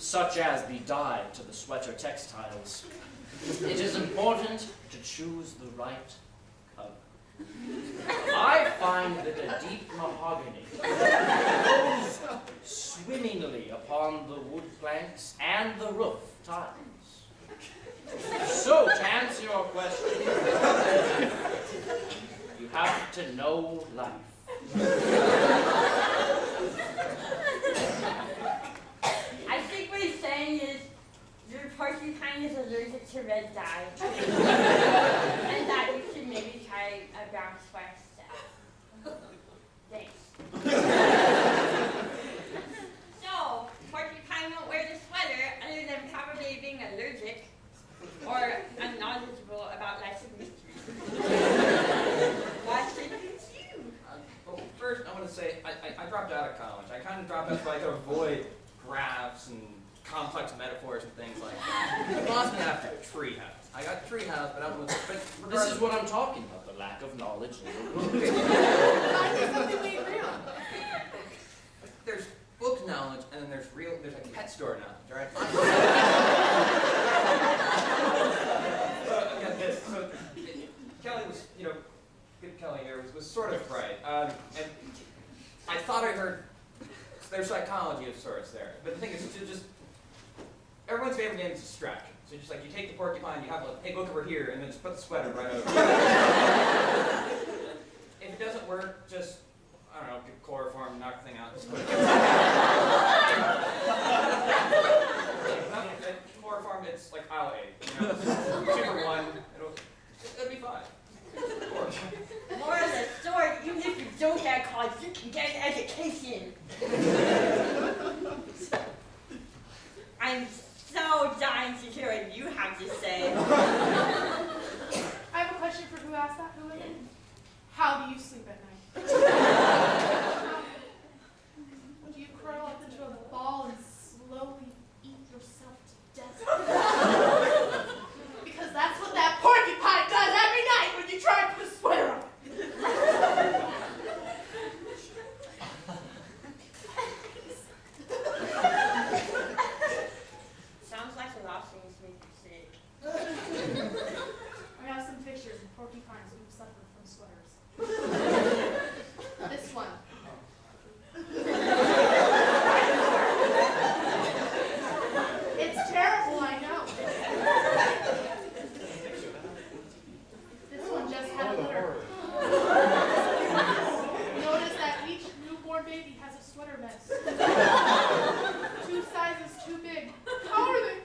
such as the dye to the sweater textiles, it is important to choose the right color. I find that a deep mahogany goes swimmingly upon the wood planks and the roof tiles. So, to answer your question, you have to know life. I think what he's saying is your porcupine is allergic to red dye. And that you should maybe try a brown sweater instead. Thanks. So, porcupine won't wear the sweater other than probably being allergic or unknowledgeable about life's mysteries. Why should you choose? Well, first, I want to say I dropped out of college. I kind of dropped out so I could avoid graphs and complex metaphors and things like that. I lost me after tree house. I got tree house, but I don't know. But This is what I'm talking about, the lack of knowledge. There's something we agree on. There's book knowledge, and then there's like pet store knowledge, all right? So Kelly was, good Kelly here was sort of right. And I thought I heard there's psychology of sorts there. But the thing is, it's just everyone's favorite game is distraction. So just like you take the porcupine, you have like, hey, look over here, and then just put the sweater right over here. If it doesn't work, just, I don't know, get chloroform, knock the thing out, just put it. Chloroform, it's like aisle 8. 2 for 1, it'll be fine. More of the story, even if you don't get college, you can get an education. I'm so dying to hear what you have to say. I have a question for who asked that. Who was it? How do you sleep at night? Do you curl up into a ball and slowly eat yourself to death? Because that's what that porcupine does every night when you try to put a sweater on. Sounds like a lot of things make you sick. I have some pictures of porcupines who've suffered from sweaters. This one. It's terrible, I know. This one just had a litter. Notice that each newborn baby has a sweater mess. 2 sizes too big. How are they?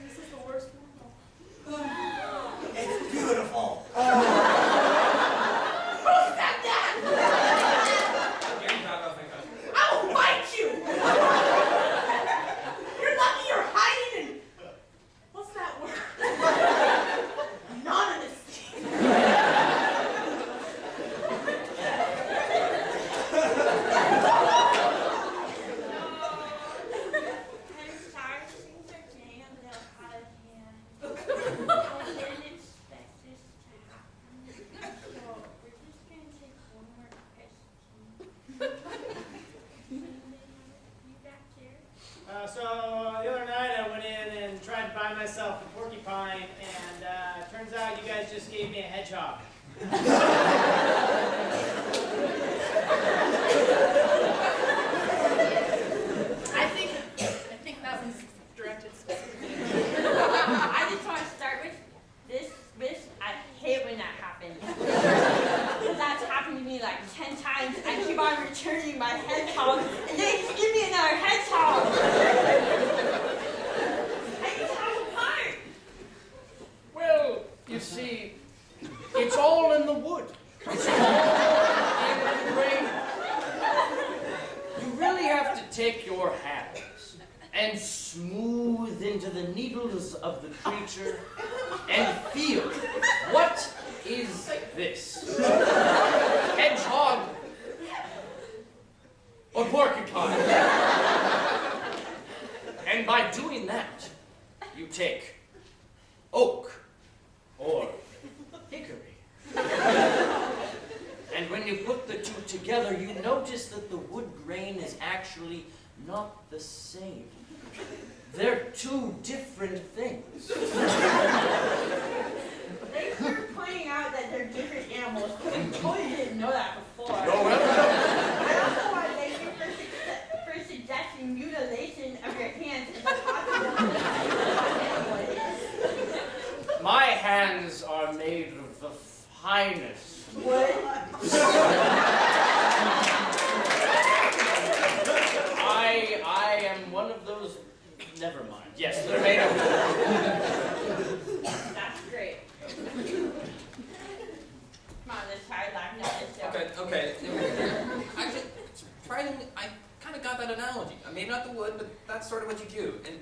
This is the worst one. It's beautiful. Who said that? I will fight you! You're lucky you're hiding in... What's that word? Anonymous. I'm sorry, things are getting a little out of hand. I didn't expect this to happen. So we're just going to take one more question. You back here? So the other night I went in and tried to buy myself a porcupine, and turns out you guys just gave me a hedgehog. I think that one's directed specifically. I just want to start with this. I hate when that happens. Because that's happened to me like 10 times. I keep on returning my hedgehog, and they just give me another hedgehog. I just have a part. Well, you see, it's all in the wood. It's all in the grain. You really have to take your hands and smooth into the needles of the creature and feel, what is this? Hedgehog or porcupine? And by doing that, you take oak or hickory. And when you put the two together, you notice that the wood grain is is actually not the same. They're two different things. Thanks for pointing out that they're different animals. I totally didn't know that before. No, well, I also want to thank you for suggesting mutilation of your hands as a possibility. my hands are made of the finest. Wood? I am one of those. Never mind. Yes, they're made of. That's great. Come on, let's try laughing at this joke. Okay. Actually, surprisingly, I kind of got that analogy. I mean, not the wood, but that's sort of what you do. And,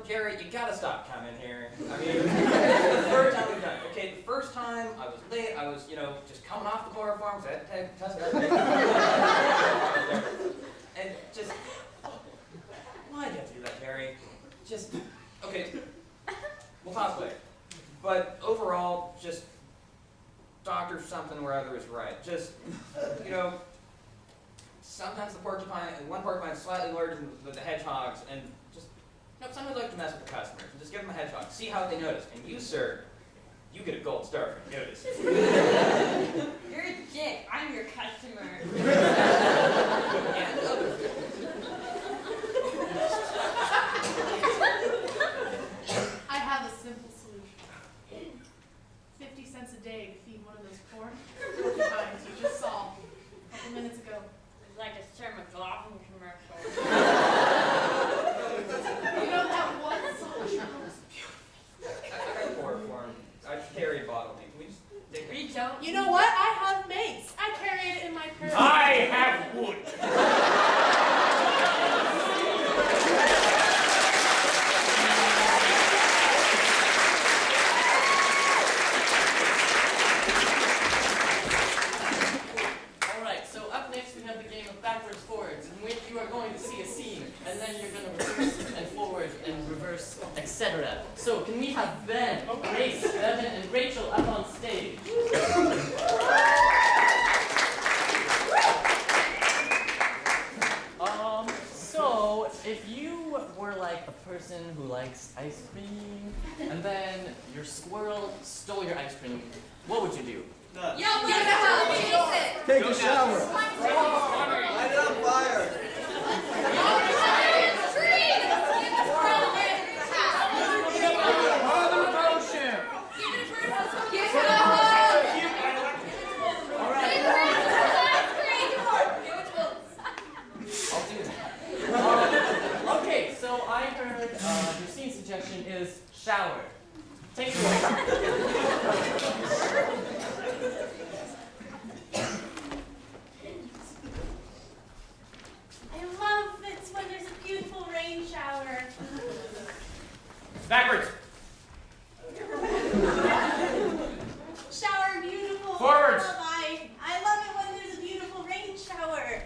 Jerry, you gotta stop coming here. I mean, the third time we've done it. Okay, the first time I was late, I was, just coming off the chloroform, so I had to take test everything. And just, why'd you have to do that, Jerry? Just, okay, we'll talk later. But overall, just Dr. Something or other is right. Just, sometimes the porcupine, and one porcupine is slightly larger than the hedgehogs, and just, sometimes I like to mess with the customers, and just give them a hedgehog, see how they notice. And you, sir, you get a gold star for notice. You're a dick. I'm your customer. And others. I have a simple solution. 50 cents a day to feed one of those poor porcupines you just saw a couple minutes ago. It's like a Bluffoons commercial. You know that one song was beautiful. I got pour for him. I carry a bottle. Can we just take a Reach out. You know what? I have mace. I carry it in my purse. I have wood. All right. So up next we have the game of backwards forwards, in which you are going to see a scene, and then you're going to reverse and forward and reverse, etc. So can we have Ben, Grace, Evan, and Rachel up on stage? So if you were like a person who likes ice cream, and then your squirrel stole your ice cream, what would you do? Take a shower. Light it on fire. I'll do that. Okay, so I heard your scene suggestion is shower. Take it away. I love it when there's a beautiful rain shower. Backwards. Shower beautiful. Forwards. I love it when there's a beautiful rain shower.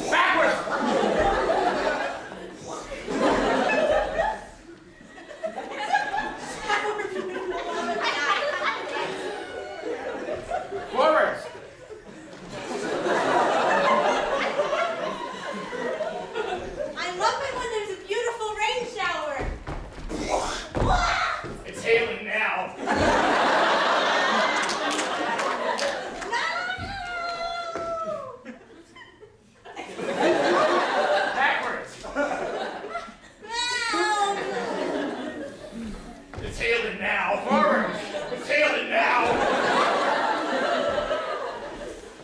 Backwards. Forwards. I love it when there's a beautiful rain shower. It's hailing now. Backwards. It's hailing now. Forward. It's hailing now.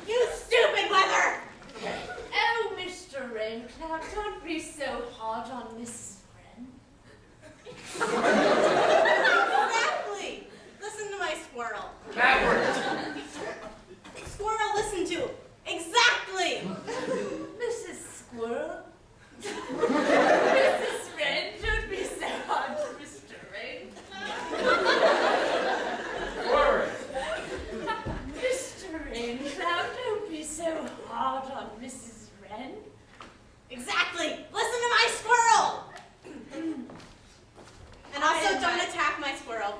You stupid weather! Oh, Mr. Raincloud, don't be so hard on Mrs. Wren. Exactly. Listen to my squirrel. Backwards. Squirrel, listen to. Exactly. Mrs. Squirrel? Mrs. Wren, don't be so hard on Mr. Raincloud. Forward. Mr. Raincloud, don't be so hard on Mrs. Wren. Exactly. Listen to my squirrel. And also, don't attack my squirrel.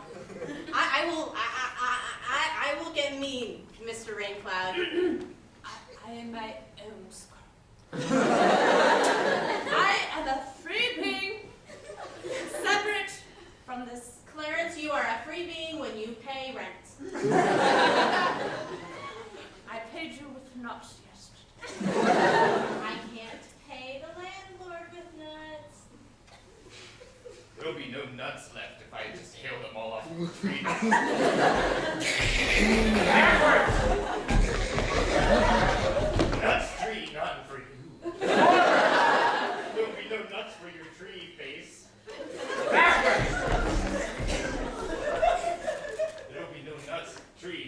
I will get mean, Mr. Rain Cloud. I am my own squirrel. I am a free being, separate from this. Clarence, you are a free being when you pay rent. I paid you with nuts yesterday. I can't pay the landlord with nuts. There'll be no nuts left if I just hail them all off the tree. Backwards! Nuts tree, none for you. There'll be no nuts for your tree, face. Backwards! There'll be no nuts, tree.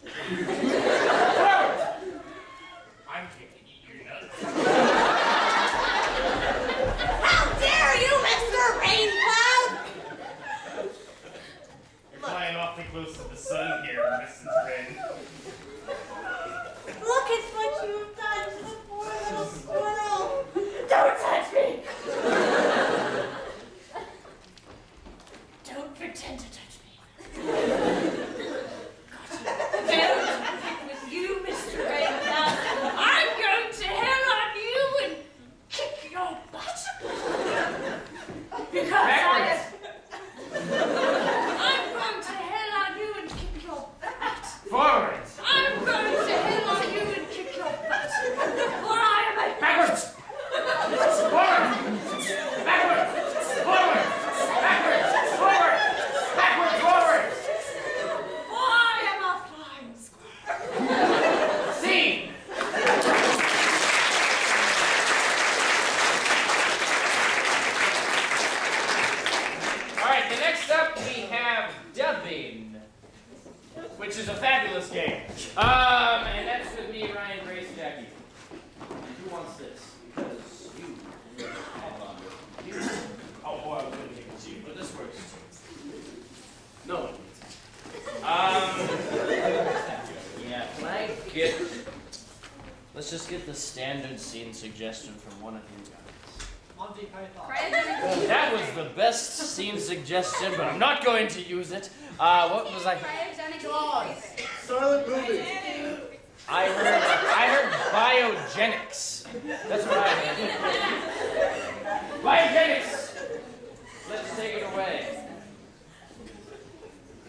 Forward! I'm here to eat your nuts. How dare you, Mr. Rain Cloud! You're flying awfully close to the sun here, Mrs. Wren. Look at what you've done to the poor little squirrel. Don't touch me! Don't pretend to touch me. Don't with you, Mr. Rainbow. I'm going to hell on you and kick your butt. Because I'm going to hell on you and kick your butt. Forwards! I'm going to hell on you and kick your butt. For I am a Backwards! Forward! Backwards! Forward! Backwards! Forward! Backwards! Forward! For I am a flying squirrel. Scene! All right, the next up we have dubbing, which is a fabulous game. And that's with me, Ryan, Grace, Jackie. Who wants this? Because you hold on to it. Oh boy, I was going to give it to you, but this works. No one needs it. Yeah, can I get? Let's just get the standard scene suggestion from one of you guys. Monty Python. That was the best scene suggestion, but I'm not going to use it. What was I? Silent movie. I heard biogenics. That's what I heard. Biogenics. Let's take it away.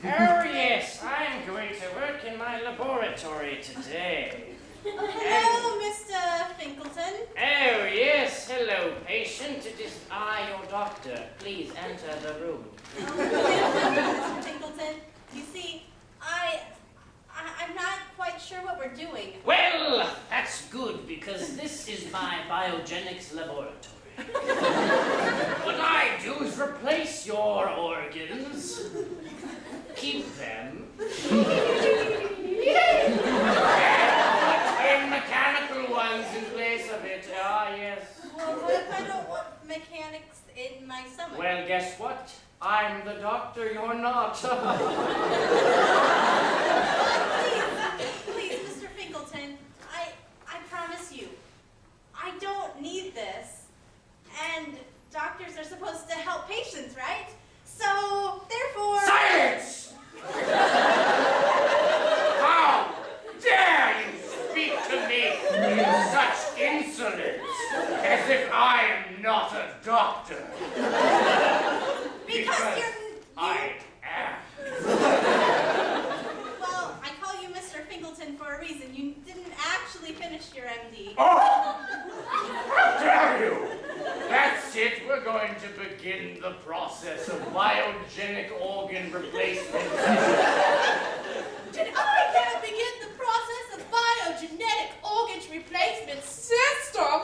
Oh yes, I'm going to work in my laboratory today. Hello, Mr. Finkelton. Oh yes, hello patient. It is I, your doctor. Please enter the room. Mr. Finkelton, you see, I'm not quite sure what we're doing. Well, that's good because this is my biogenics laboratory. What I do is replace your organs, keep them, and mechanical ones in place of it. Ah, yes. Well, what if I don't want mechanics in my stomach? Well, guess what? I'm the doctor, you're not. Please, Mr. Finkelton, I promise you, I don't need this. And doctors are supposed to help patients, right? So, therefore... Silence! How dare you speak to me in such insolence, as if I am not a doctor? Because you're... I am. Well, I call you Mr. Finkelton for a reason. You didn't actually finish your MD. Oh! How dare you! That's it. We're going to begin the process of biogenic organ replacement. Did I get to begin the process of biogenetic organs replacement system?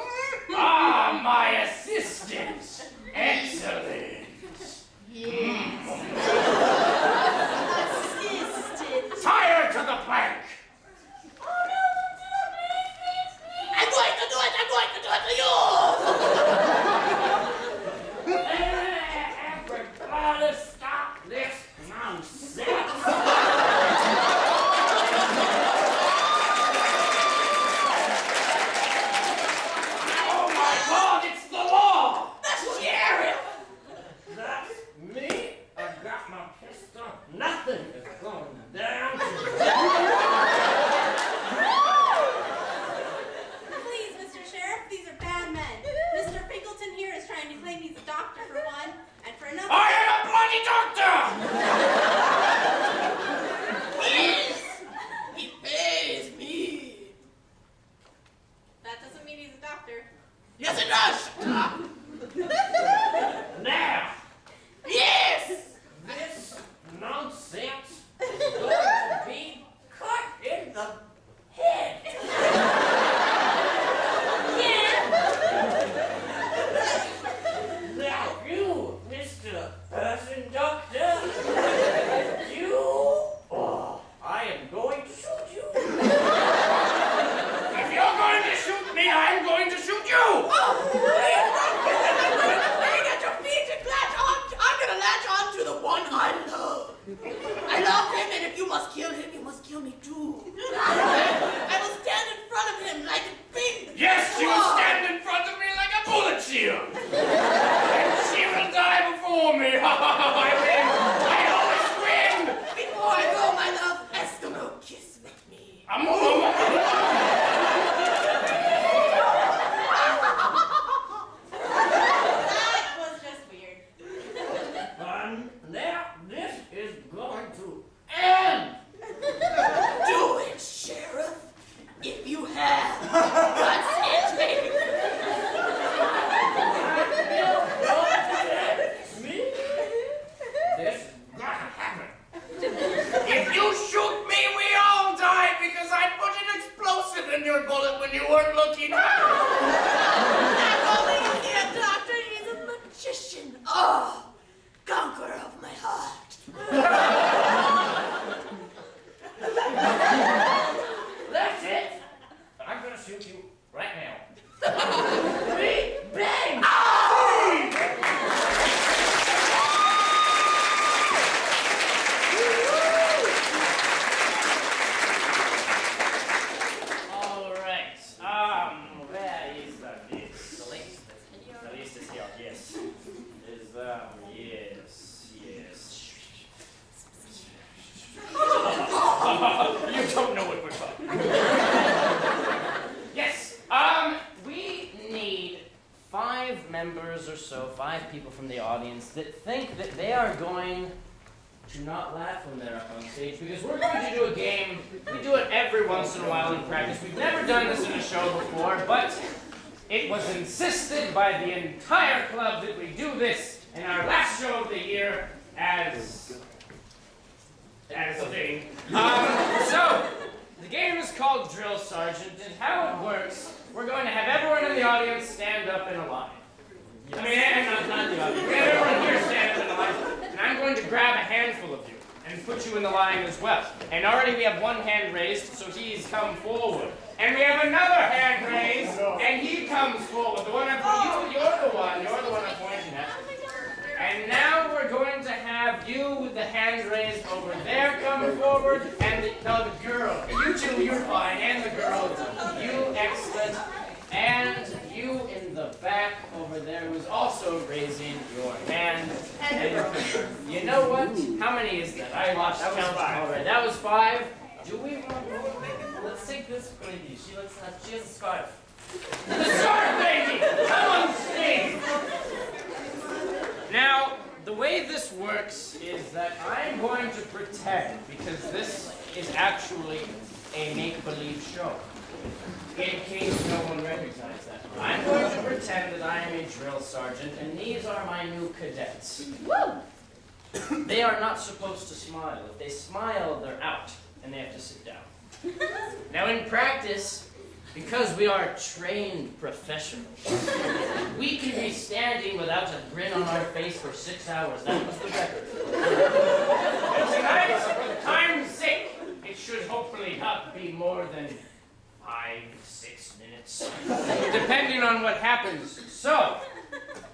Ah, my assistant. Excellent. Yes. Assistant. Tie her to the plank. Oh no, please. I'm going to do it to you! Everybody stop this nonsense. That was just weird. Now this is going to end. Do it, Sheriff. If you have guts in me. Me? This is gonna happen. If you shoot me, we all die because I put an explosive in your bullet when you weren't looking. Only a doctor, he's a magician. Oh, conqueror of my heart. That's it. I'm gonna shoot you right now. Bang! All right. Where is the list? The list is here. Yes. Yes. You don't know what we're talking about. Yes. We need 5 members or so, 5 people from the audience that think that they are going to not laugh when they're up on stage, because we're going to do a game. We do it every once in a while in practice. We've never done this in a show before, but it was insisted by the entire club that we do this in our last show of the year as a thing. So, the game is called Drill Sergeant, and how it works, we're going to have everyone in the audience stand up in a line. I mean, not the audience. We have everyone here stand up in a line, and I'm going to grab a handful of you and put you in the line as well. And already we have one hand raised, so he's come forward. And we have another hand raised, and he comes forward. The one I'm pointing, you're the one I'm pointing at. And now we're going to have you with the hand raised over there come forward, and the girl. You two, you're fine, and the girl, you excellent. And you in the back over there who's also raising your hand. And you know what? How many is that? I lost count already. That was 5. Do we want more? Let's take this lady. She has a scarf. The scarf lady! Come on stage! Now, the way this works is that I'm going to pretend, because this is actually a make-believe show, in case no one recognizes that. I'm going to pretend that I am a drill sergeant, and these are my new cadets. Woo! They are not supposed to smile. If they smile, they're out, and they have to sit down. Now, in practice, because we are trained professionals, we can be standing without a grin on our face for 6 hours. That was the record. And tonight, for time's sake, it should hopefully not be more than 5-6 minutes, depending on what happens. So,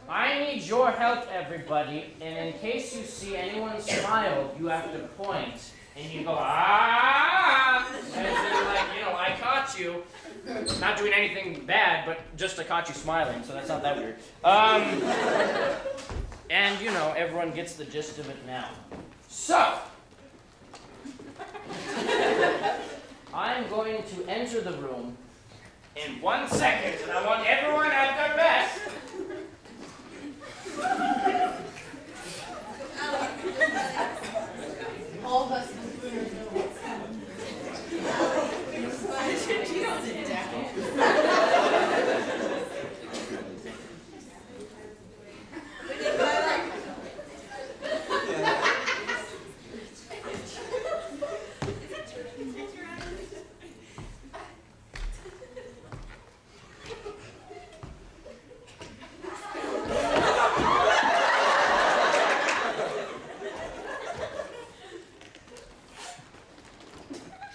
I need your help, everybody, and in case you see anyone smile, you have to point, and you go, ah, as in, like, you know, I caught you. Not doing anything bad, but just I caught you smiling, so that's not that weird. And, you know, everyone gets the gist of it now. So, I'm going to enter the room in 1 second, and I want everyone at their best. All of us.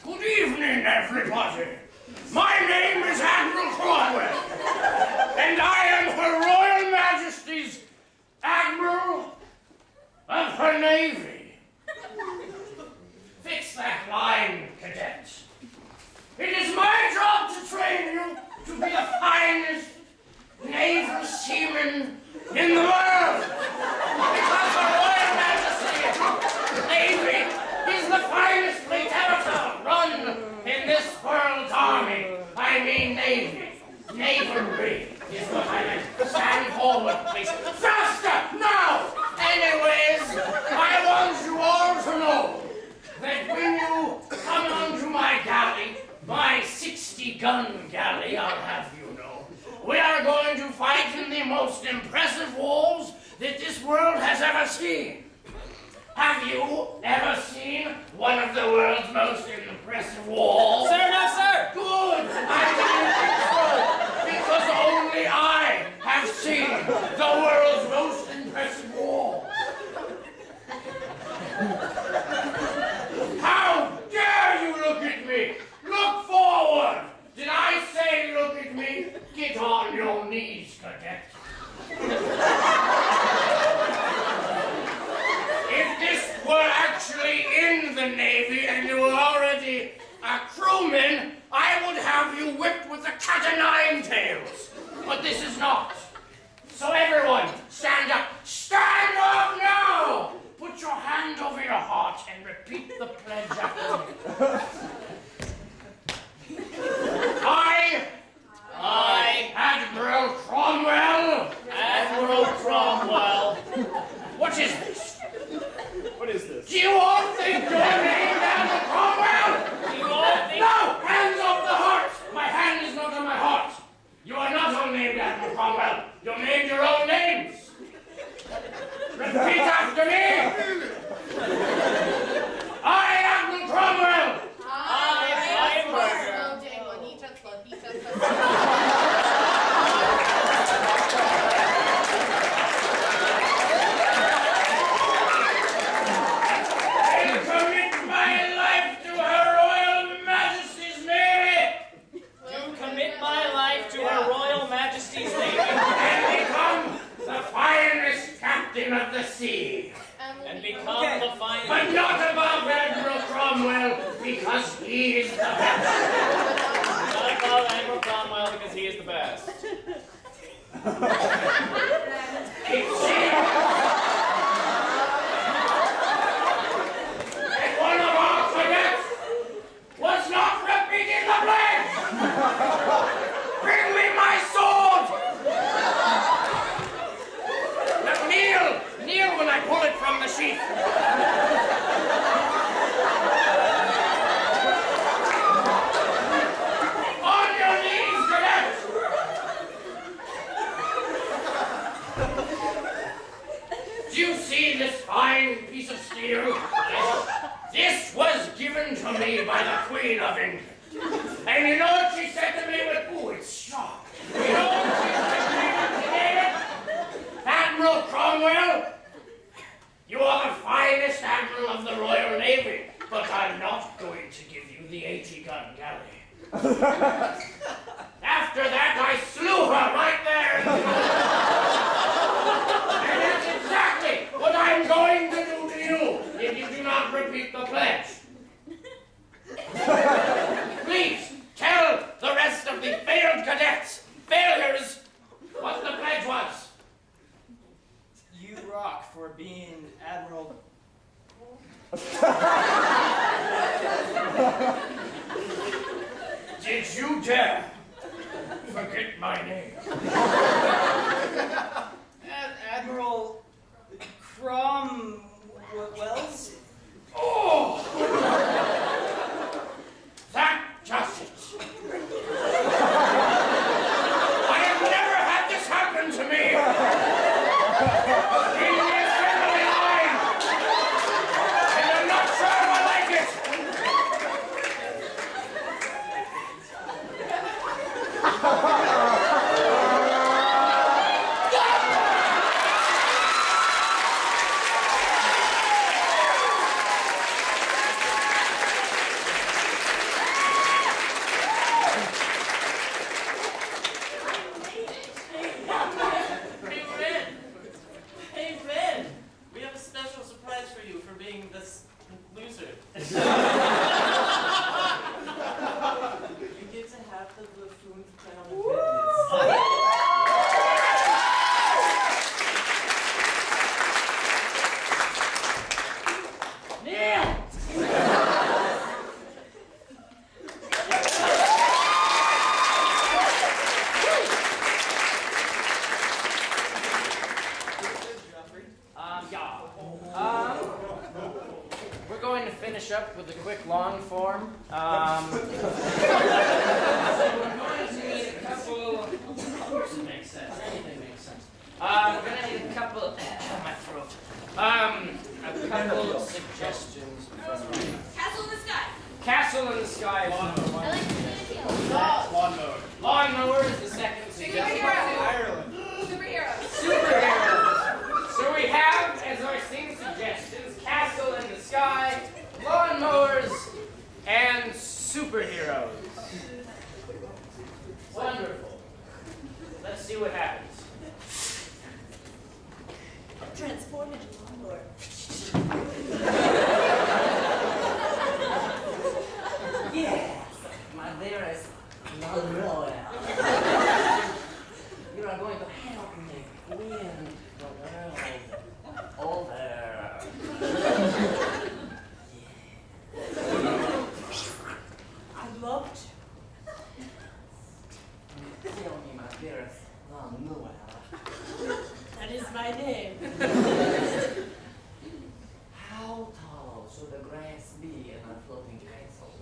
Good evening, everybody. My name is Admiral Cromwell, and I am Her Royal Majesty's Admiral of her Navy. Fix that line, cadet. It is my job to train you to be the finest naval seaman in the world. Because Her Royal Majesty's Navy is the finest fleet ever to run in this this world's army. I mean navy. Navalry is what I meant. Stand forward, please. Faster! Now! Anyways, I want you all to know that when you come onto my galley, my 60-gun galley, I'll have you know, we are going to fight in the most impressive wars that this world has ever seen. Have you ever seen one of the world's most impressive wars? Sir, no, sir! Good! I didn't think so, because only I have seen the world's most impressive war. How dare you look at me? Look forward! Did I say look at me? Get on your knees, cadet. If this were actually in the Navy and you were already a crewman, I would have you whipped with a cat o' nine tails. But this is not. So everyone, stand up. Stand up now! Put your hand over your heart and repeat the pledge after me. I, Admiral Cromwell. Admiral Cromwell. What is this? What is this? Do you all think you're named Admiral Cromwell? Do you all think... No! Hands off the heart! My hand is not on my heart. You are not all named Admiral Cromwell. You're named your own names. Repeat after me. I, Admiral Cromwell. Of the sea. And become the finest. But not above Admiral Cromwell, because he is the best. Not above Admiral Cromwell because he is the best. It seems that one of our cadets was not repeating the pledge. Bring me my sword. Kneel when I pull it from the sheath. On your knees, cadets. Do you see this fine piece of steel? This was given to me by the Queen of England. And you know what she said to me? Ooh, it's sharp. You know what she said to me when she gave it? Admiral Cromwell, you are the finest admiral of the Royal Navy, but I'm not going to give you the 80-gun galley. After that, I slew her right there. And that's exactly what I'm going to do to you if you do not repeat the pledge. Please, tell the rest of the failed cadets, failures, what the pledge was. You rock for being Admiral. Did you dare forget my name? Admiral Cromwells? Oh! That does it. I have never had this happen to me. In the assembly line. And I'm not sure if I like it. Hey, Ren! We have a special surprise for you for being this loser. You get to have the Bluffoons crown of Neil! quick long form. So we're going to need a couple. Of course it makes sense. Anything makes sense. We're going to need a couple. My throat. A couple of suggestions. Castle in the sky. Castle in the sky. I like the video. Lawnmower. Lawnmower is the second suggestion. Ireland. Superheroes. Superheroes. So we have as our scene suggestions: castle in the sky, lawnmowers, and superheroes. Wonderful. Let's see what happens. Transform into lawnmower. Yes, my dearest lawnmower. You are going to help me win the world over. I'd love to. Tell me, my dearest lawnmower. That is my name. How tall should the grass be in a floating castle?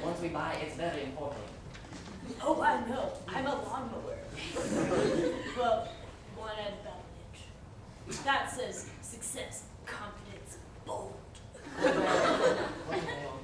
Once we buy, it's very important. Oh, I know. I'm a lawnmower. Well, one and about an inch. That says success, confidence, bold. What do they all